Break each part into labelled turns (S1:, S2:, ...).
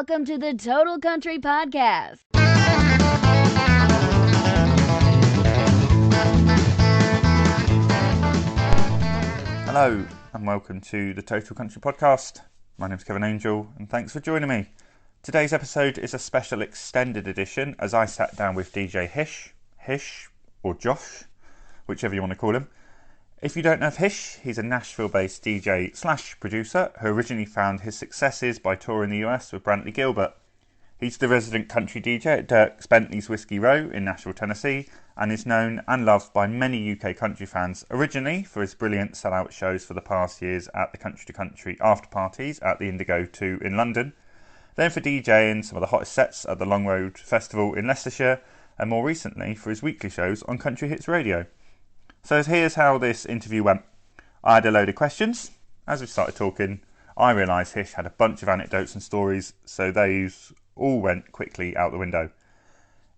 S1: welcome to the Total Country Podcast.
S2: Hello, and welcome to the Total Country Podcast. My name's Kevin Angel, and thanks for joining me. Today's episode is a special extended edition as I sat down with DJ HIsh, or Josh, whichever you want to call him. If you don't know of HIsh, he's a Nashville-based DJ/producer who originally found his successes by touring the US with Brantley Gilbert. He's the resident country DJ at Dierks Bentley's Whiskey Row in Nashville, Tennessee, and is known and loved by many UK country fans, originally for his brilliant sellout shows for the past years at the Country to Country after parties at the Indigo 2 in London, then for DJing some of the hottest sets at the Long Road Festival in Leicestershire, and more recently for his weekly shows on Country Hits Radio. So here's how this interview went. I had a load of questions. As we started talking, I realised HIsh had a bunch of anecdotes and stories, so those all went quickly out the window.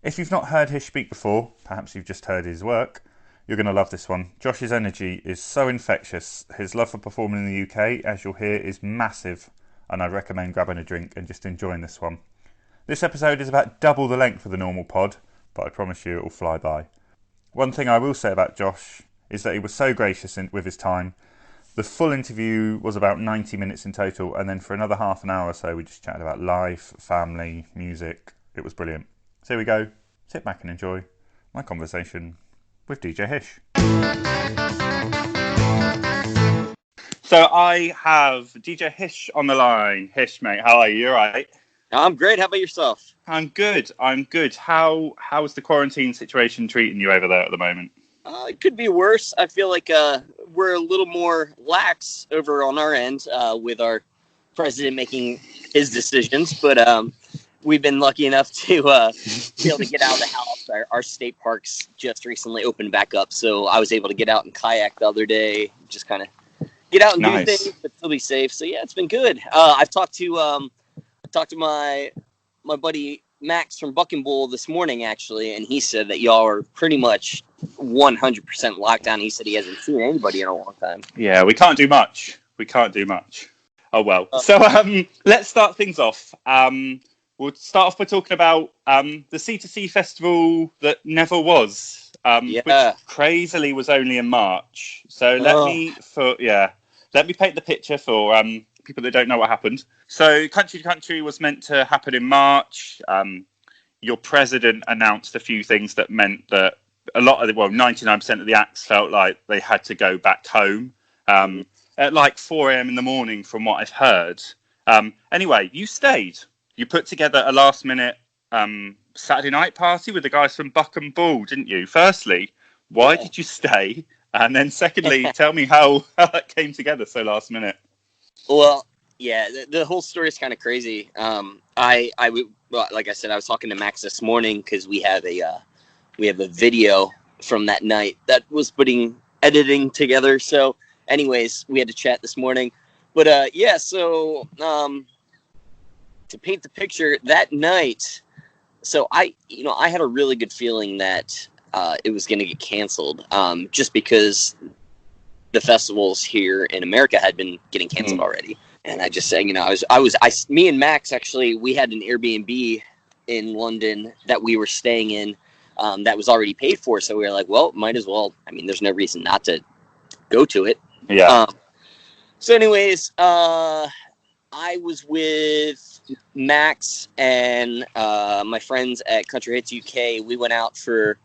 S2: If you've not heard HIsh speak before, perhaps you've just heard his work, you're going to love this one. Josh's energy is so infectious. His love for performing in the UK, as you'll hear, is massive, and I'd recommend grabbing a drink and just enjoying this one. This episode is about double the length of the normal pod, but I promise you it will fly by. One thing I will say about Josh is that he was so gracious with his time. The full interview was about 90 minutes in total, and then for another half an hour or so we just chatted about life, family, music. It was brilliant. So here we go. Sit back and enjoy my conversation with DJ HIsh. So I have DJ HIsh on the line. HIsh, mate, how are you? You all right?
S3: I'm great. How about yourself?
S2: I'm good. How's the quarantine situation treating you over there at the moment?
S3: It could be worse. I feel like we're a little more lax over on our end with our president making his decisions. But we've been lucky enough to be able to get out of the house. Our state parks just recently opened back up. So I was able to get out and kayak the other day. Just kind of get out and do things, but still be safe. So, yeah, it's been good. I've talked to my buddy Max from Buck and Bull this morning, actually, and he said that y'all are pretty much 100% lockdown. He said he hasn't seen anybody in a long time.
S2: Yeah, we can't do much. Oh, well. So let's start things off. We'll start off by talking about the C2C festival that never was, which crazily was only in March. So let me paint the picture for people that don't know what happened. So Country to Country was meant to happen in March. Your president announced a few things that meant that 99% of the acts felt like they had to go back home at like 4 a.m. in the morning from what I've heard. Anyway, you stayed. You put together a last minute Saturday night party with the guys from Buck and Bull, didn't you? Firstly, why did you stay? And then secondly, tell me how that came together so last minute.
S3: Well, yeah, the whole story is kind of crazy. Like I said, I was talking to Max this morning because we have a video from that night that was editing together. So, anyways, we had to chat this morning. But so to paint the picture, that night, so I had a really good feeling that it was going to get canceled, just because the festivals here in America had been getting canceled already. And I just said, me and Max, actually, we had an Airbnb in London that we were staying in that was already paid for. So we were like, well, might as well. I mean, there's no reason not to go to it.
S2: Yeah.
S3: So anyways, I was with Max and my friends at Country Hits UK. We went out for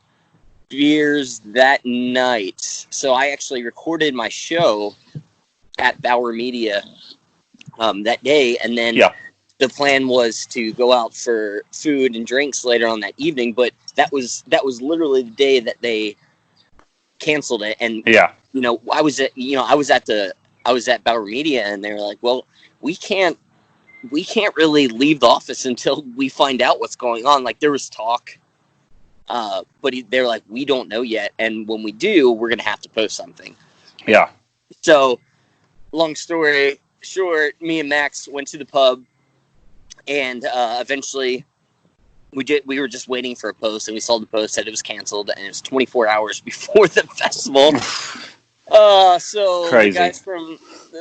S3: beers that night. So I actually recorded my show at Bauer Media that day, and then the plan was to go out for food and drinks later on that evening, but that was literally the day that they canceled it. And I was at Bauer Media, and they were like, well, we can't really leave the office until we find out what's going on. Like, there was talk, but they were like, we don't know yet, and when we do, we're gonna have to post something.
S2: Yeah.
S3: So, long story short, me and Max went to the pub, and eventually we were just waiting for a post, and we saw the post said it was canceled, and it was 24 hours before the festival. So
S2: Crazy.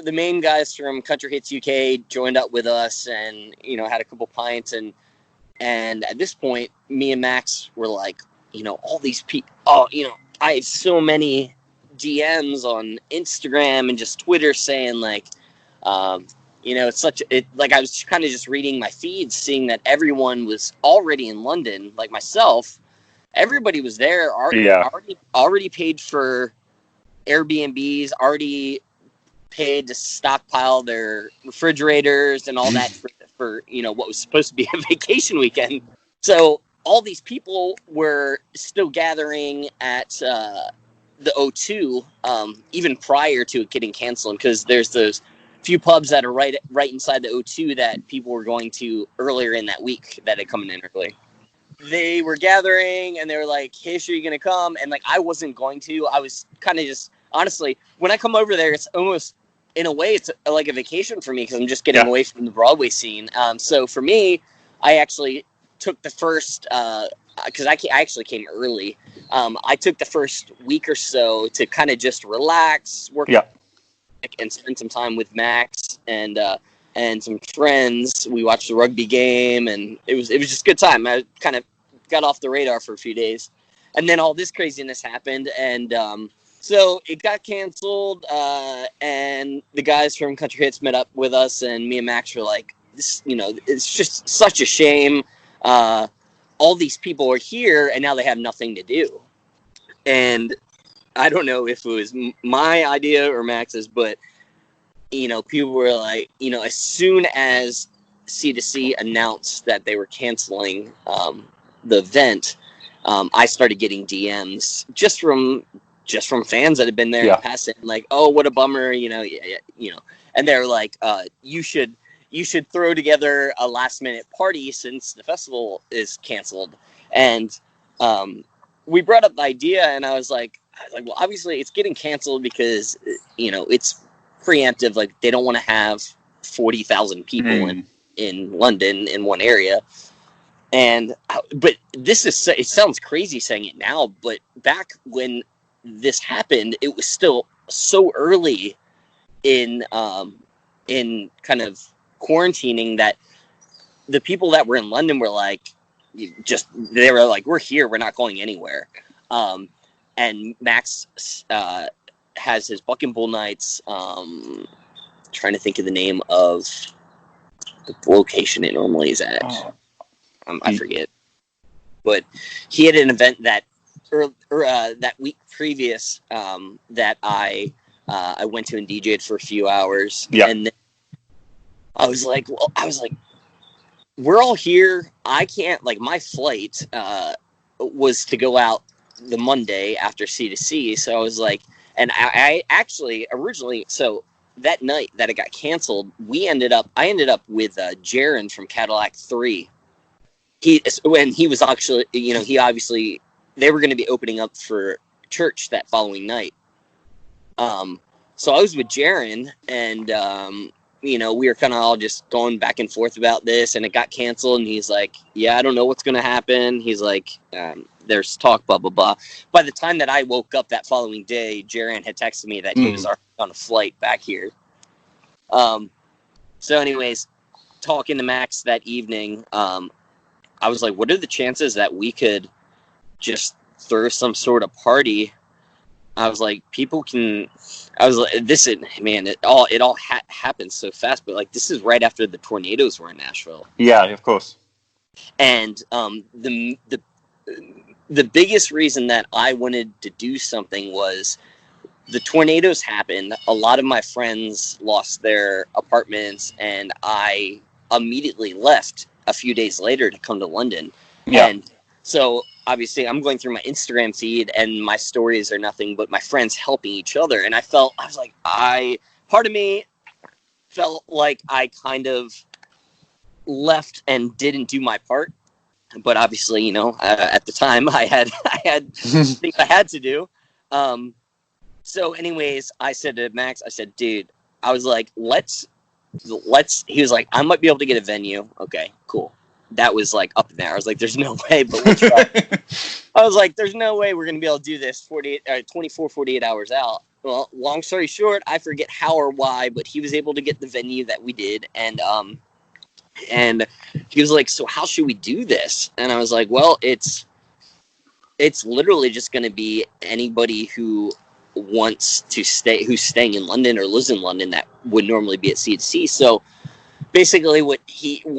S3: the main guys from Country Hits UK joined up with us, and had a couple pints, and at this point, me and Max were like, all these people. Oh, I have so many DMs on Instagram and just Twitter saying like, it's like I was kind of just reading my feeds, seeing that everyone was already in London, like myself. Everybody was there, already paid for Airbnbs, already paid to stockpile their refrigerators and all that for what was supposed to be a vacation weekend. So all these people were still gathering at the O2, even prior to it getting canceled, because there's those few pubs that are right inside the O2 that people were going to earlier in that week that had come in early. They were gathering, and they were like, "Hish, are you gonna come?" And like, I wasn't going to. I was kind of just, honestly, when I come over there, it's almost, in a way, it's like a vacation for me, because I'm just getting away from the Broadway scene. So for me, I actually took the first, because I actually came early. I took the first week or so to kind of just relax, work, and spend some time with Max and some friends. We watched the rugby game, and it was just a good time. I kind of got off the radar for a few days, and then all this craziness happened, and so it got canceled. And the guys from Country Hits met up with us, and me and Max were like, "This, it's just such a shame. All these people are here, and now they have nothing to do." And I don't know if it was my idea or Max's, but people were like, as soon as C2C announced that they were canceling the event, I started getting DMs just from fans that had been there passing, like, "Oh, what a bummer," and they're like, you should throw together a last minute party since the festival is canceled. And we brought up the idea, and I was like, well, obviously it's getting canceled because it's preemptive. Like, they don't want to have 40,000 people in London in one area. And but it sounds crazy saying it now, but back when this happened, it was still so early in kind of quarantining that the people that were in London were like, they were like, "We're here, we're not going anywhere." And Max has his Buck and Bull nights. Trying to think of the name of the location it normally is at. I forget. But he had an event that that week previous that I went to and DJ'd for a few hours. Yeah. And then I was like, we're all here. I can't, like, my flight was to go out the Monday after C2C. So I was like, and I actually originally, so that night that it got canceled, I ended up with Jaron from Cadillac 3. When he was actually, they were going to be opening up for church that following night. So I was with Jaron, and we were kind of all just going back and forth about this, and it got canceled, and he's like, "Yeah, I don't know what's going to happen." He's like, "There's talk, blah, blah, blah." By the time that I woke up that following day, Jaron had texted me that he was already on a flight back here. So anyways, talking to Max that evening, I was like, what are the chances that we could just throw some sort of party? I was like, it all happens so fast, but like, this is right after the tornadoes were in Nashville.
S2: Yeah, of course.
S3: And the biggest reason that I wanted to do something was the tornadoes happened. A lot of my friends lost their apartments, and I immediately left a few days later to come to London. Yeah. And so obviously I'm going through my Instagram feed, and my stories are nothing but my friends helping each other. And part of me felt like I kind of left and didn't do my part. But obviously, at the time I had things I had to do. So anyways, I said to Max, I said, "Dude," I was like, let's, he was like, "I might be able to get a venue." Okay, cool. That was like up in there. I was like, "There's no way," but we'll try. I was like, "There's no way we're going to be able to do this 48 hours out." well, long story short, I forget how or why, but he was able to get the venue that we did, and he was like, "So how should we do this?" And I was like, "Well, it's literally just going to be anybody who wants to stay, who's staying in London or lives in London that would normally be at C&C." So basically what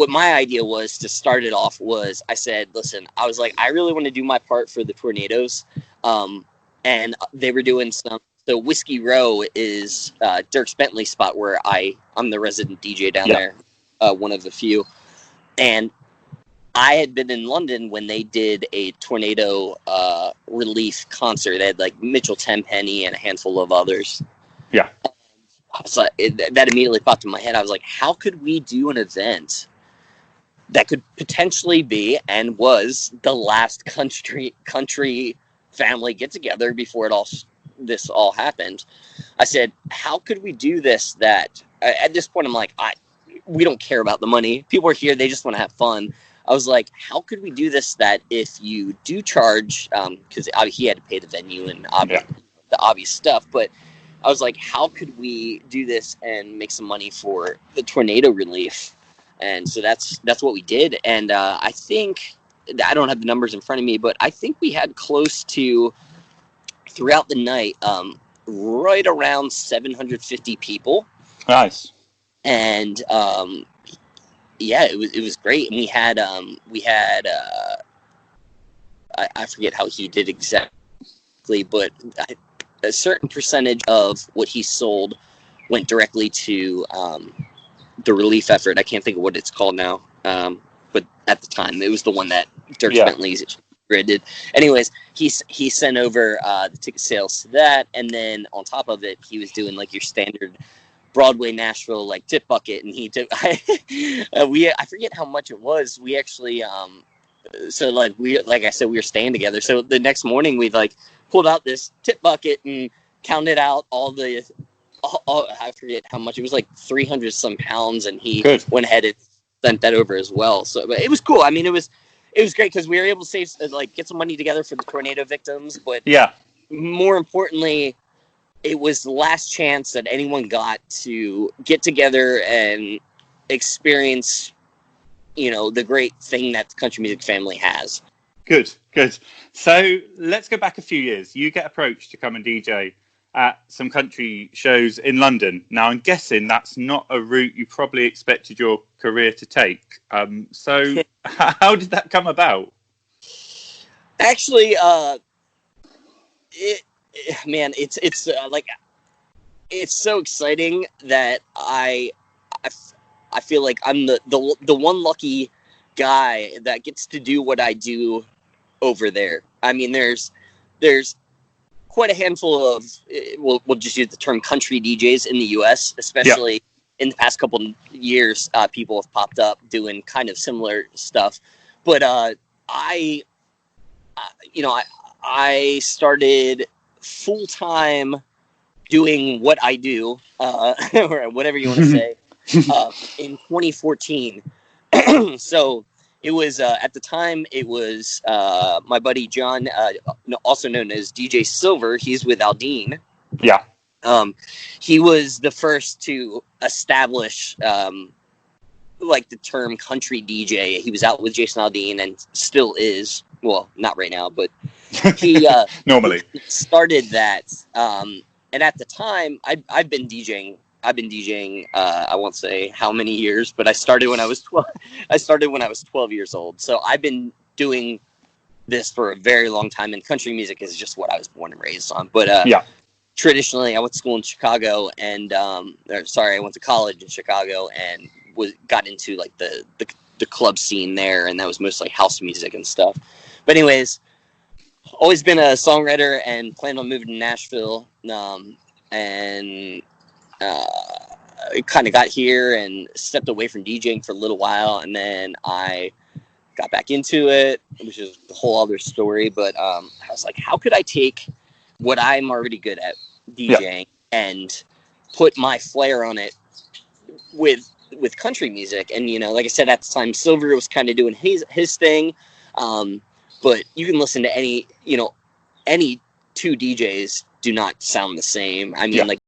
S3: my idea was to start it off was, I said, listen, I was like, I really want to do my part for the Tornadoes. And they were doing some, so Whiskey Row is Dirk Bentley's spot where I'm the resident DJ down there, one of the few. And I had been in London when they did a tornado relief concert. They had like Mitchell Tenpenny and a handful of others.
S2: Yeah.
S3: So that immediately popped in my head. I was like, how could we do an event that could potentially be, and was, the last country family get together before this all happened? I said, how could we do this that at this point I'm like, we don't care about the money. People are here, they just want to have fun. I was like, how could we do this that if you do charge, because he had to pay the venue and the obvious stuff, but I was like, how could we do this and make some money for the tornado relief? And so that's what we did. And I think, I don't have the numbers in front of me, but I think we had close to, throughout the night, right around 750 people.
S2: Nice.
S3: And it was great. And we had I forget how he did exactly, but a certain percentage of what he sold went directly to the relief effort. I can't think of what it's called now, but at the time it was the one that Dirk Bentley's did. Anyways, he sent over the ticket sales to that, and then on top of it, he was doing like your standard Broadway Nashville like tip bucket, and he took I forget how much it was. We actually so like I said, we were staying together. So the next morning we like pulled out this tip bucket and counted out all I forget how much it was, like 300 some pounds, and he went ahead and sent that over as well. So but it was cool. I mean, it was great because we were able to save, like, get some money together for the tornado victims, but more importantly, it was the last chance that anyone got to get together and experience, the great thing that the country music family has.
S2: Good. So let's go back a few years. You get approached to come and DJ at some country shows in London. Now, I'm guessing that's not a route you probably expected your career to take. So how did that come about?
S3: Actually, it's so exciting that I feel like I'm the one lucky guy that gets to do what I do over there. I mean, there's quite a handful of, we'll just use the term country DJs in the U.S., especially in the past couple of years. People have popped up doing kind of similar stuff, but I started full-time doing what I do, or whatever you want to say, in 2014. So it was, at the time, it was my buddy John, also known as DJ Silver. He's with Aldine.
S2: Yeah.
S3: He was the first to establish, like, the term country DJ. He was out with Jason Aldean and still is. Well, not right now, but he
S2: normally
S3: started that. And at the time, I've been DJing. I won't say how many years, but I started when I was 12. I started when I was 12 years old. So I've been doing this for a very long time, and country music is just what I was born and raised on. But traditionally, I went to school in Chicago, and I went to college in Chicago, and got into like the club scene there, and that was mostly house music and stuff. But anyways, always been a songwriter and planned on moving to Nashville. And kind of got here and stepped away from DJing for a little while, and then I got back into it, which is a whole other story. But I was like, how could I take what I'm already good at, DJing, and put my flair on it with country music? And like I said, at the time, Silver was kind of doing his thing, but you can listen to any two DJs do not sound the same. I mean,
S2: Yeah.
S3: like